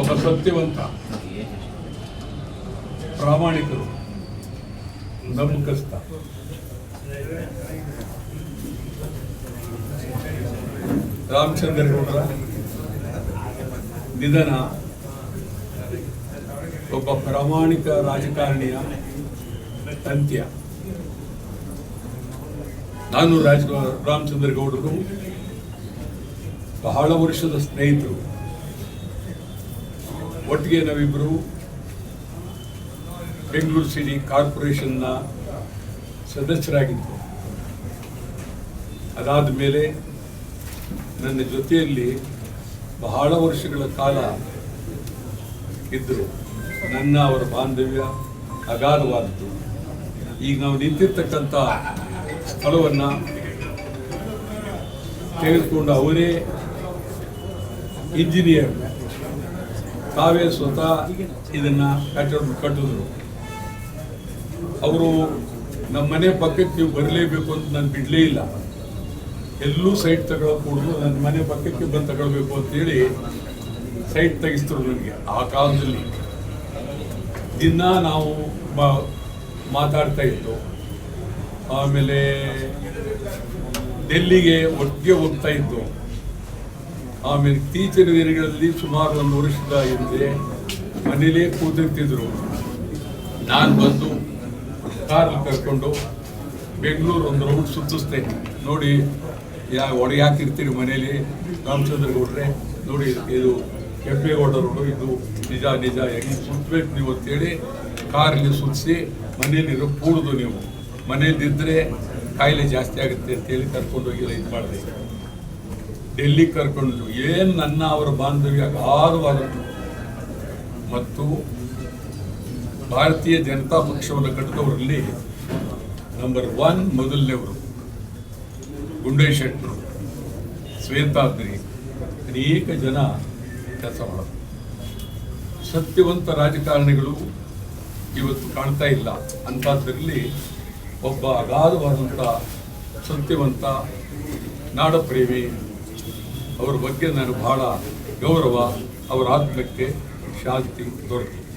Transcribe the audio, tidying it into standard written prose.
ಒಬ್ಬ ಸತ್ಯವಂತ, ಪ್ರಾಮಾಣಿಕರು, ನಂಬಿಕಸ್ಥ, ರಾಮಚಂದ್ರೇಗೌಡರ ನಿಧನ ಒಬ್ಬ ಪ್ರಾಮಾಣಿಕ ರಾಜಕಾರಣಿಯ ಅಂತ್ಯ. ನಾನು ರಾಮಚಂದ್ರೇಗೌಡರು ಬಹಳ ವರ್ಷದ ಸ್ನೇಹಿತರು. ಒಟ್ಟಿಗೆ ನಾವಿಬ್ಬರು ಬೆಂಗಳೂರು ಸಿಟಿ ಕಾರ್ಪೊರೇಷನ್ನ ಸದಸ್ಯರಾಗಿದ್ದರು. ಅದಾದ ಮೇಲೆ ನನ್ನ ಜೊತೆಯಲ್ಲಿ ಬಹಳ ವರ್ಷಗಳ ಕಾಲ ಇದ್ದರು. ನನ್ನ ಅವರ ಬಾಂಧವ್ಯ ಅಗಾಧವಾದದ್ದು. ಈಗ ನಾವು ನಿಂತಿರ್ತಕ್ಕಂಥ ಸ್ಥಳವನ್ನು ತೆಗೆದುಕೊಂಡು ಅವರೇ ಇಂಜಿನಿಯರ್, ತಾವೇ ಸ್ವತಃ ಇದನ್ನು ಕಟ್ಟಿದ್ರು. ಅವರು ನಮ್ಮ ಮನೆ ಪಕ್ಕಕ್ಕೆ ನೀವು ಬರಲೇಬೇಕು ಅಂತ ನಾನು ಬಿಡಲೇ ಇಲ್ಲ. ಎಲ್ಲೂ ಸೈಟ್ ತಗೊಳ್ಳಕೂಡದು, ನನ್ನ ಮನೆ ಪಕ್ಕಕ್ಕೆ ಬಂದು ತಗೊಳ್ಬೇಕು ಅಂತೇಳಿ ಸೈಟ್ ತೆಗಿಸ್ತರು ನನಗೆ. ಆ ಕಾಲದಲ್ಲಿ ದಿನ ನಾವು ಮಾತಾಡ್ತಾ ಇತ್ತು. ಆಮೇಲೆ ಡೆಲ್ಲಿಗೆ ಒಟ್ಟಿಗೆ ಹೋಗ್ತಾ ಇದ್ದು. ಆಮೇಲೆ ಇತ್ತೀಚಿನ ದಿನಗಳಲ್ಲಿ ಸುಮಾರು 1 ವರ್ಷದ ಹಿಂದೆ ಮನೇಲೇ ಕೂತಿರ್ತಿದ್ರು. ನಾನು ಬಂದು ಕಾರಲ್ಲಿ ಕರ್ಕೊಂಡು ಬೆಂಗಳೂರು ಒಂದು ರೌಂಡ್ ಸುತ್ತಿಸ್ತೇನೆ. ನೋಡಿ ಒಳಗೆ ಹಾಕಿರ್ತೀರಿ ಮನೇಲಿ ರಾಮಚಂದ್ರೇಗೌಡ್ರೆ, ನೋಡಿ ಇದು ಕೆಂಪೇಗೌಡ ರೋಡು, ಇದು ನಿಜ ನಿಜ ಹೆಂಗೆ ಸುತ್ತಬೇಕು ನೀವು ಅಂತೇಳಿ ಕಾರಲ್ಲಿ ಸುತ್ತಿಸಿ ಮನೇಲಿರೋ ಕೂಡುದು. ನೀವು ಮನೇಲಿದ್ದರೆ ಕಾಯಿಲೆ ಜಾಸ್ತಿ ಆಗುತ್ತೆ ಅಂತೇಳಿ ಕರ್ಕೊಂಡೋಗಿಲ್ಲ. ಇದು ಮಾಡಿದೆ, ಡೆಲ್ಲಿಗೆ ಕರ್ಕೊಂಡು. ಏನು ನನ್ನ ಅವರ ಬಾಂಧವ್ಯ ಅಗಾಧವಾದದ್ದು. ಮತ್ತು ಭಾರತೀಯ ಜನತಾ ಪಕ್ಷವನ್ನು ಕಟ್ಟಿದವರಲ್ಲಿ ನಂಬರ್ 1 ಮೊದಲನೇವರು ಗುಂಡೇಶ್ ಶೆಟ್ಟರು, ಶ್ವೇತಾದ್ರಿ, ಅನೇಕ ಜನ ಕೆಲಸ ಮಾಡೋದು. ಸತ್ಯವಂತ ರಾಜಕಾರಣಿಗಳು ಇವತ್ತು ಕಾಣ್ತಾ ಇಲ್ಲ. ಅಂಥದ್ರಲ್ಲಿ ಒಬ್ಬ ಅಗಾಧವಾದಂಥ ಸತ್ಯವಂತ ನಾಡಪ್ರೇಮಿ, ಅವರ ಬಗ್ಗೆ ನಾನು ಬಹಳ ಗೌರವ. ಅವರ ಆತ್ಮಕ್ಕೆ ಶಾಂತಿ ದೊರೆತು.